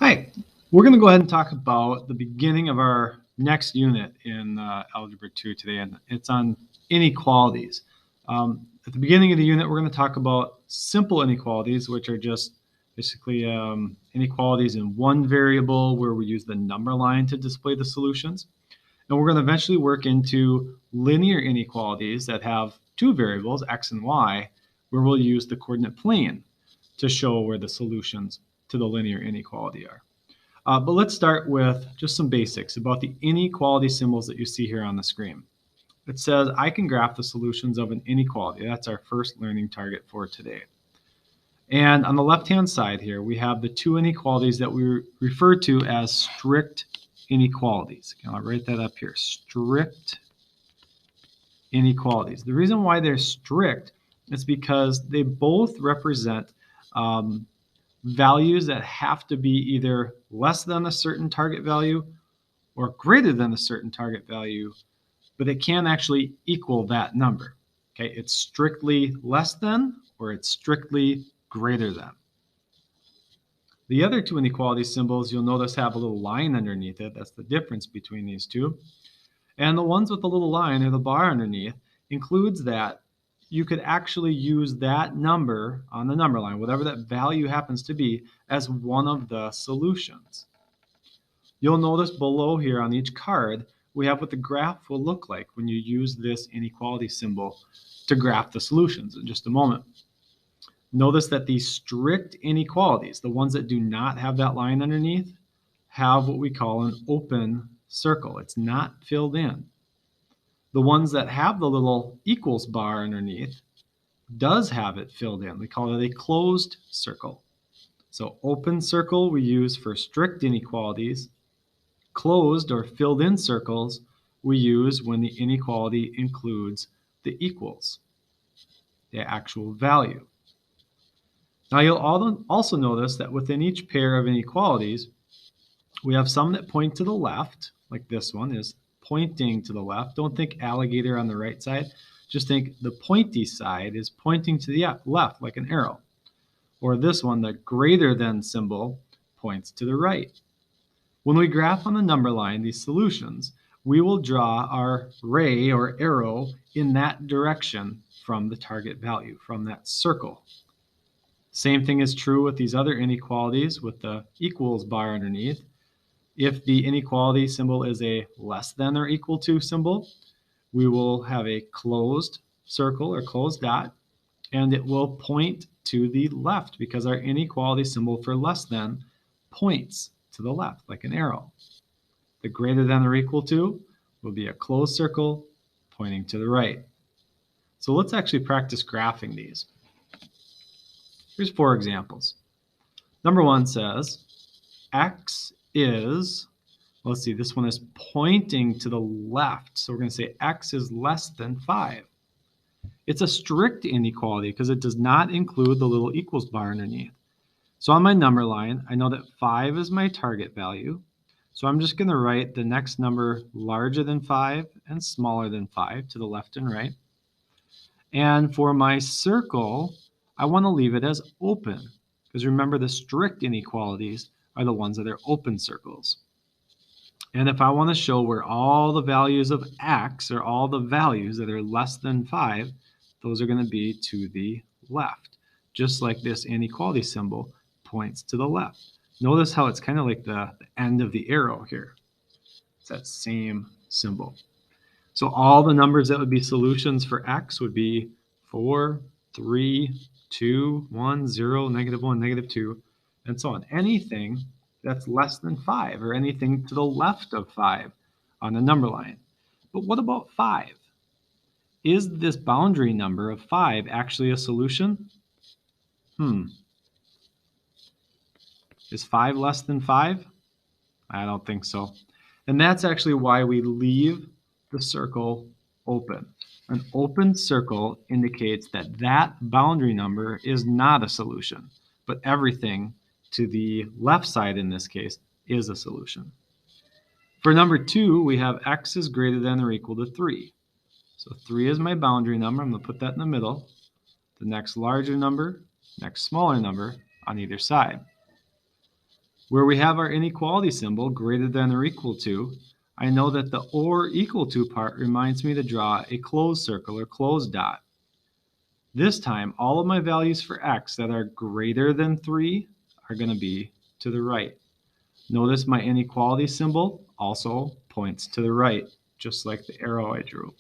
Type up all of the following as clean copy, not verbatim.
Hi, we're going to go ahead and talk about the beginning of our next unit in Algebra 2 today, and it's on inequalities. At the beginning of the unit, we're going to talk about simple inequalities, which are just basically inequalities in one variable where we use the number line to display the solutions. And we're going to eventually work into linear inequalities that have two variables, x and y, where we'll use the coordinate plane to show where the solutions to the linear inequality are. But let's start with just some basics about the inequality symbols that you see here on the screen. It says I can graph the solutions of an inequality. That's our first learning target for today. And on the left-hand side here, we have the two inequalities that we refer to as strict inequalities. Okay, I'll write that up here, strict inequalities. The reason why they're strict is because they both represent values that have to be either less than a certain target value or greater than a certain target value, but it can't actually equal that number. Okay, it's strictly less than or it's strictly greater than. The other two inequality symbols you'll notice have a little line underneath it. That's the difference between these two. And the ones with the little line or the bar underneath includes that you could actually use that number on the number line, whatever that value happens to be, as one of the solutions. You'll notice below here on each card, we have what the graph will look like when you use this inequality symbol to graph the solutions in just a moment. Notice that these strict inequalities, the ones that do not have that line underneath, have what we call an open circle. It's not filled in. The ones that have the little equals bar underneath does have it filled in. We call it a closed circle. So open circle we use for strict inequalities. Closed or filled in circles we use when the inequality includes the equals, the actual value. Now you'll also notice that within each pair of inequalities, we have some that point to the left, like this one is pointing to the left. Don't think alligator on the right side. Just think the pointy side is pointing to the left like an arrow. Or this one, the greater than symbol, points to the right. When we graph on the number line these solutions, we will draw our ray or arrow in that direction from the target value, from that circle. Same thing is true with these other inequalities with the equals bar underneath. If the inequality symbol is a less than or equal to symbol, we will have a closed circle or closed dot, and it will point to the left because our inequality symbol for less than points to the left like an arrow. The greater than or equal to will be a closed circle pointing to the right. So let's actually practice graphing these. Here's 4 examples. Number 1 says x is, let's see, this one is pointing to the left. So we're going to say x is less than 5. It's a strict inequality because it does not include the little equals bar underneath. So on my number line, I know that 5 is my target value. So I'm just going to write the next number larger than 5 and smaller than 5 to the left and right. And for my circle, I want to leave it as open because remember the strict inequalities are the ones that are open circles. And if I want to show where all the values of x or all the values that are less than 5, those are going to be to the left, just like this inequality symbol points to the left. Notice how it's kind of like the end of the arrow here. It's that same symbol. So all the numbers that would be solutions for x would be 4, 3, 2, 1, 0, -1, -2, and so on. Anything that's less than 5 or anything to the left of 5 on the number line. But what about 5? Is this boundary number of 5 actually a solution? Is 5 less than 5? I don't think so. And that's actually why we leave the circle open. An open circle indicates that that boundary number is not a solution, but everything to the left side in this case is a solution. For number 2, we have x is greater than or equal to 3. So 3 is my boundary number. I'm going to put that in the middle. The next larger number, next smaller number on either side. Where we have our inequality symbol greater than or equal to, I know that the or equal to part reminds me to draw a closed circle or closed dot. This time, all of my values for x that are greater than 3 are going to be to the right. Notice my inequality symbol also points to the right, just like the arrow I drew.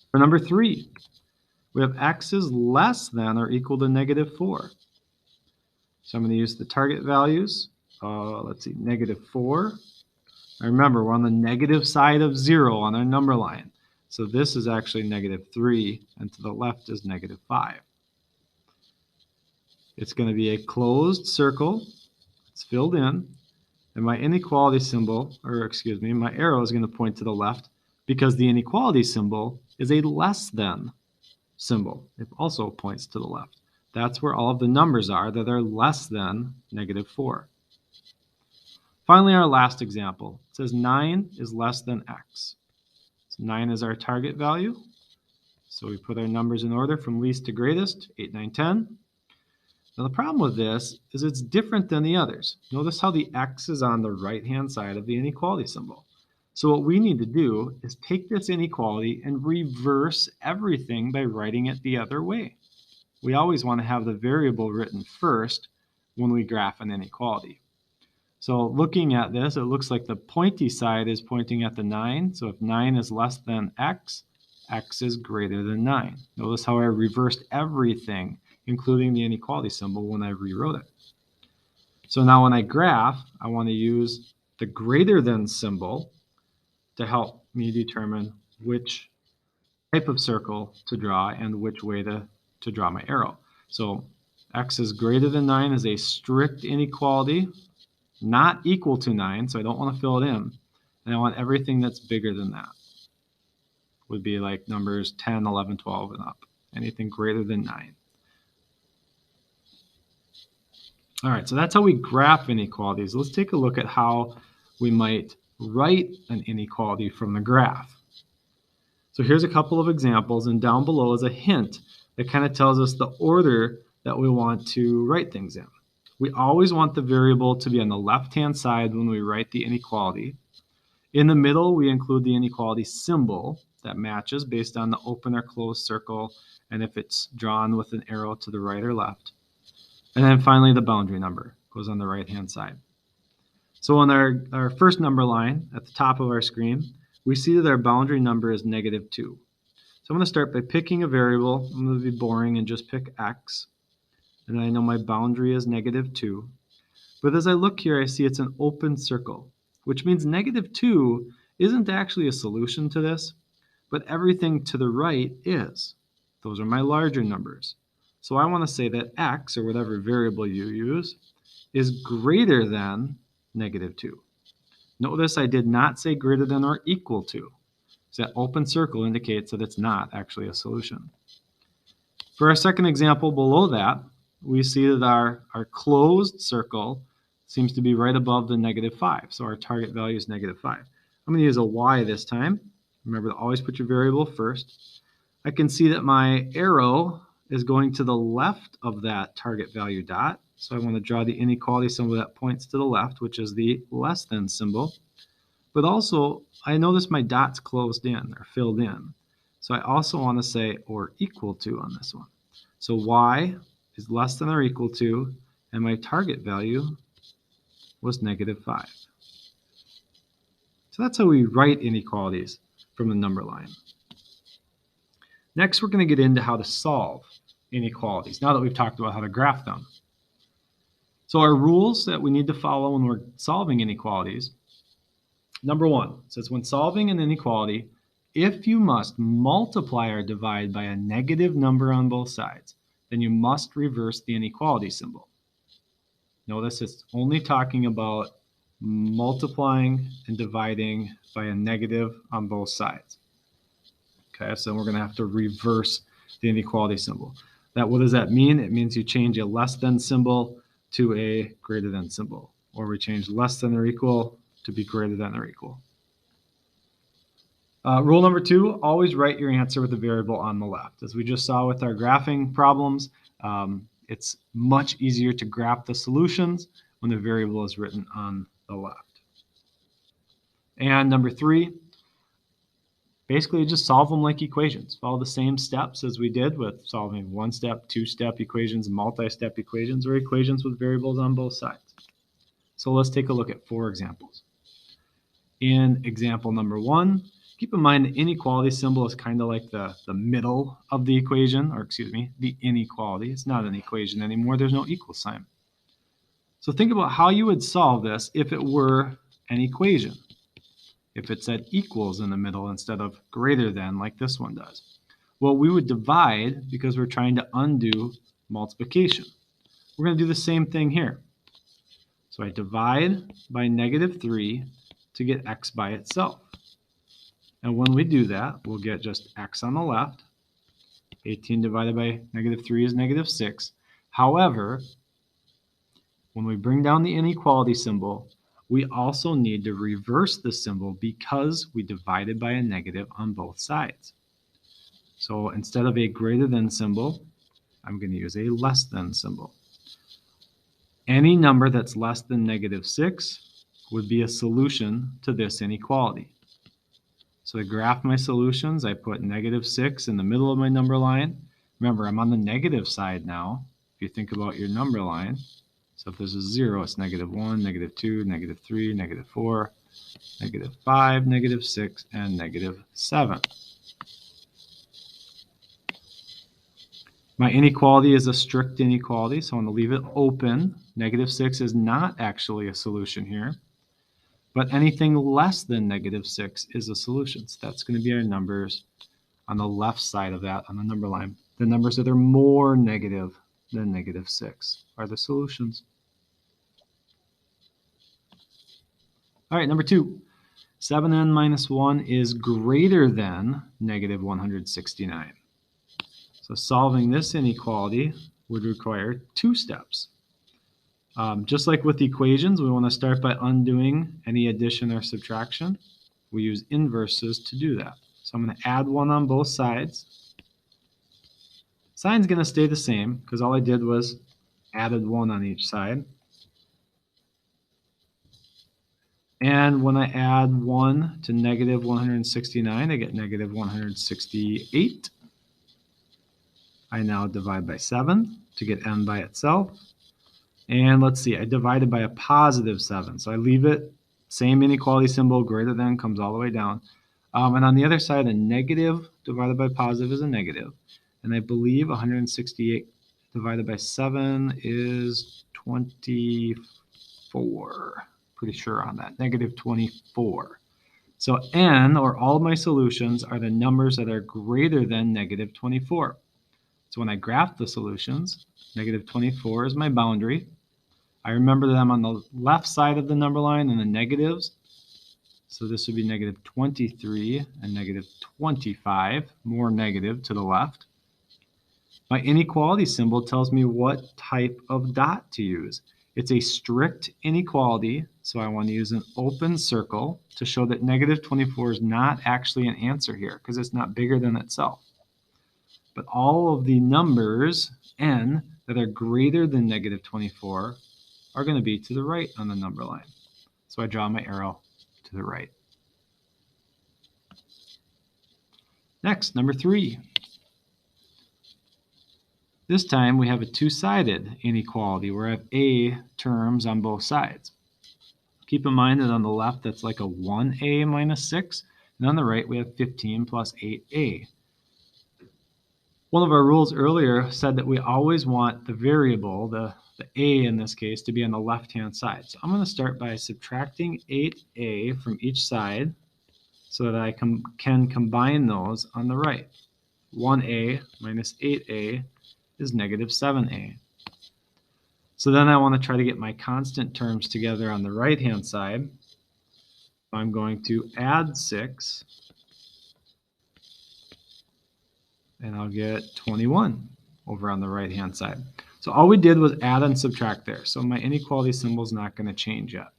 For number 3, we have x is less than or equal to -4. So I'm going to use the target values. Let's see, -4. And remember, we're on the negative side of 0 on our number line. So this is actually -3, and to the left is -5. It's going to be a closed circle. It's filled in. And my inequality symbol, or excuse me, my arrow is going to point to the left because the inequality symbol is a less than symbol. It also points to the left. That's where all of the numbers are that are less than -4. Finally, our last example. It says 9 is less than x. So 9 is our target value. So we put our numbers in order from least to greatest, 8, 9, 10. Now the problem with this is it's different than the others. Notice how the x is on the right-hand side of the inequality symbol. So what we need to do is take this inequality and reverse everything by writing it the other way. We always want to have the variable written first when we graph an inequality. So looking at this, it looks like the pointy side is pointing at the 9. So if 9 is less than x, x is greater than 9. Notice how I reversed everything, including the inequality symbol, when I rewrote it. So now when I graph, I want to use the greater than symbol to help me determine which type of circle to draw and which way to draw my arrow. So x is greater than 9 is a strict inequality, not equal to 9, so I don't want to fill it in. And I want everything that's bigger than that. Would be like numbers 10, 11, 12, and up. Anything greater than 9. All right, so that's how we graph inequalities. Let's take a look at how we might write an inequality from the graph. So here's a couple of examples, and down below is a hint that kind of tells us the order that we want to write things in. We always want the variable to be on the left-hand side when we write the inequality. In the middle, we include the inequality symbol that matches based on the open or closed circle and if it's drawn with an arrow to the right or left. And then finally, the boundary number goes on the right-hand side. So on our first number line at the top of our screen, we see that our boundary number is -2. So I'm going to start by picking a variable. I'm going to be boring and just pick x. And I know my boundary is -2. But as I look here, I see it's an open circle, which means -2 isn't actually a solution to this, but everything to the right is. Those are my larger numbers. So I want to say that x, or whatever variable you use, is greater than -2. Notice I did not say greater than or equal to. So that open circle indicates that it's not actually a solution. For our second example below that, we see that our closed circle seems to be right above the -5. So our target value is -5. I'm going to use a y this time. Remember to always put your variable first. I can see that my arrow is going to the left of that target value dot. So I want to draw the inequality symbol that points to the left, which is the less than symbol. But also, I notice my dot's closed in or filled in. So I also want to say or equal to on this one. So y is less than or equal to, and my target value was -5. So that's how we write inequalities from the number line. Next, we're going to get into how to solve inequalities, now that we've talked about how to graph them. So our rules that we need to follow when we're solving inequalities. Number 1 says when solving an inequality, if you must multiply or divide by a negative number on both sides, then you must reverse the inequality symbol. Notice it's only talking about multiplying and dividing by a negative on both sides. Okay, so we're going to have to reverse the inequality symbol. What does that mean? It means you change a less than symbol to a greater than symbol, or we change less than or equal to be greater than or equal. Rule number 2, always write your answer with a variable on the left. As we just saw with our graphing problems, it's much easier to graph the solutions when the variable is written on the left. And number 3, basically just solve them like equations. Follow the same steps as we did with solving one-step, two-step equations, multi-step equations, or equations with variables on both sides. So let's take a look at 4 examples. In example number 1, keep in mind the inequality symbol is kind of like the middle of the equation, or excuse me, the inequality. It's not an equation anymore. There's no equal sign. So think about how you would solve this if it were an equation. If it said equals in the middle instead of greater than like this one does. Well, we would divide because we're trying to undo multiplication. We're going to do the same thing here. So I divide by -3 to get x by itself. And when we do that, we'll get just x on the left. 18 divided by -3 is -6. However, when we bring down the inequality symbol, we also need to reverse the symbol because we divided by a negative on both sides. So instead of a greater than symbol, I'm going to use a less than symbol. Any number that's less than -6 would be a solution to this inequality. So to graph my solutions, I put -6 in the middle of my number line. Remember, I'm on the negative side now, if you think about your number line. So if this is 0, it's -1, -2, -3, -4, -5, -6, and -7. My inequality is a strict inequality, so I'm going to leave it open. -6 is not actually a solution here, but anything less than -6 is a solution. So that's going to be our numbers on the left side of that on the number line. The numbers that are more negative than -6 are the solutions. All right, number 2, 7n minus 1 is greater than -169. So solving this inequality would require 2 steps. Just like with equations, we want to start by undoing any addition or subtraction. We use inverses to do that. So I'm going to add 1 on both sides. Sign's going to stay the same because all I did was added 1 on each side. And when I add 1 to -169, I get -168. I now divide by 7 to get n by itself. And let's see, I divided by a +7. So I leave it, same inequality symbol, greater than comes all the way down. And on the other side, a negative divided by positive is a negative. And I believe 168 divided by 7 is 24. Pretty sure on that, -24. So n, or all of my solutions, are the numbers that are greater than -24. So when I graph the solutions, -24 is my boundary. I remember that I'm on the left side of the number line and the negatives. So this would be -23 and -25, more negative to the left. My inequality symbol tells me what type of dot to use. It's a strict inequality, so I want to use an open circle to show that -24 is not actually an answer here because it's not bigger than itself. But all of the numbers, n, that are greater than -24 are going to be to the right on the number line. So I draw my arrow to the right. Next, number 3. This time we have a two-sided inequality where I have a terms on both sides. Keep in mind that on the left that's like a 1a minus 6, and on the right we have 15 plus 8a. One of our rules earlier said that we always want the variable, the a in this case, to be on the left-hand side. So I'm going to start by subtracting 8a from each side so that I can combine those on the right. 1a minus 8a is -7a. So then I want to try to get my constant terms together on the right-hand side. I'm going to add 6, and I'll get 21 over on the right-hand side. So all we did was add and subtract there. So my inequality symbol is not going to change yet.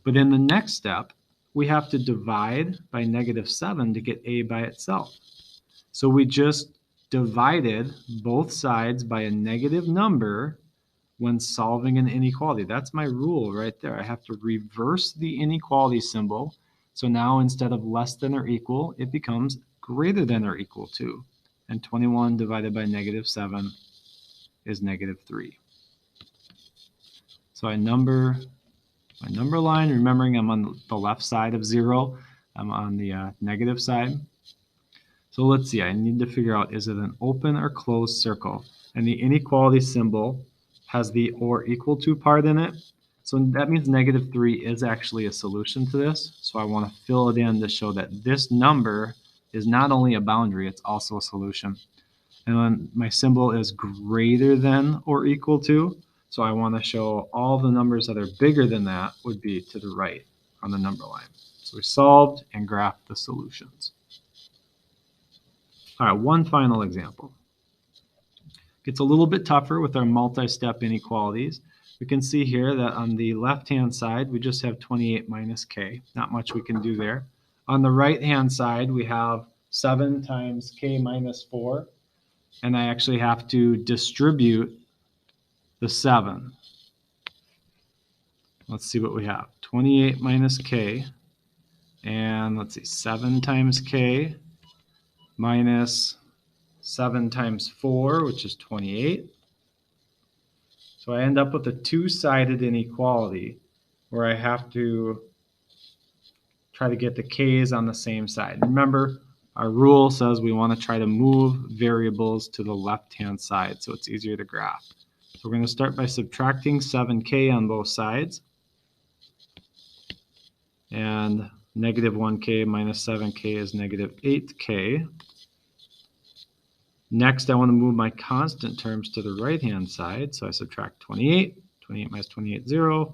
But in the next step, we have to divide by -7 to get a by itself. So we just divided both sides by a negative number when solving an inequality. That's my rule right there. I have to reverse the inequality symbol. So now instead of less than or equal, it becomes greater than or equal to. And 21 divided by -7 is -3. So my number line, remembering I'm on the left side of 0. I'm on the negative side. So let's see, I need to figure out, is it an open or closed circle? And the inequality symbol has the or equal to part in it. So that means -3 is actually a solution to this. So I want to fill it in to show that this number is not only a boundary, it's also a solution. And then my symbol is greater than or equal to. So I want to show all the numbers that are bigger than that would be to the right on the number line. So we solved and graphed the solutions. All right, one final example. Gets a little bit tougher with our multi-step inequalities. We can see here that on the left-hand side, we just have 28 minus k. Not much we can do there. On the right-hand side, we have 7 times k minus 4. And I actually have to distribute the 7. Let's see what we have. 28 minus k. And let's see, 7 times k minus 7 times 4, which is 28. So I end up with a two-sided inequality where I have to try to get the k's on the same side. Remember, our rule says we want to try to move variables to the left-hand side so it's easier to graph. So we're going to start by subtracting 7k on both sides. And -1k minus 7k is -8k. Next, I want to move my constant terms to the right-hand side. So I subtract 28. 28 minus 28, 0.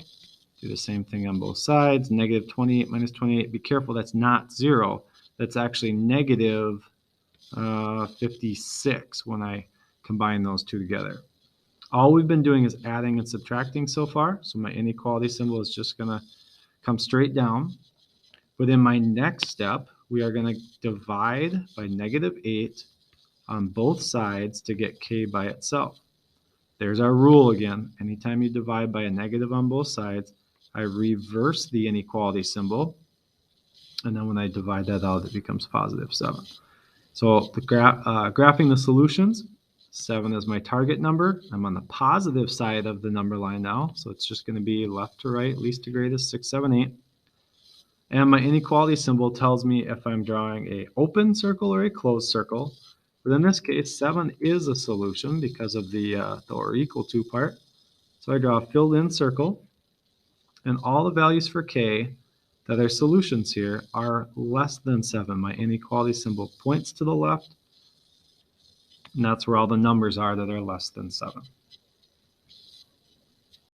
Do the same thing on both sides. -28 minus 28. Be careful, that's not 0. That's actually -56 when I combine those two together. All we've been doing is adding and subtracting so far. So my inequality symbol is just going to come straight down. But in my next step, we are going to divide by -8 on both sides to get k by itself. There's our rule again. Anytime you divide by a negative on both sides, I reverse the inequality symbol. And then when I divide that out, it becomes +7. So the graphing the solutions, 7 is my target number. I'm on the positive side of the number line now. So it's just going to be left to right, least to greatest, 6, 7, 8. And my inequality symbol tells me if I'm drawing an open circle or a closed circle. But in this case, 7 is a solution because of the or equal to part. So I draw a filled in circle. And all the values for k that are solutions here are less than 7. My inequality symbol points to the left. And that's where all the numbers are that are less than 7.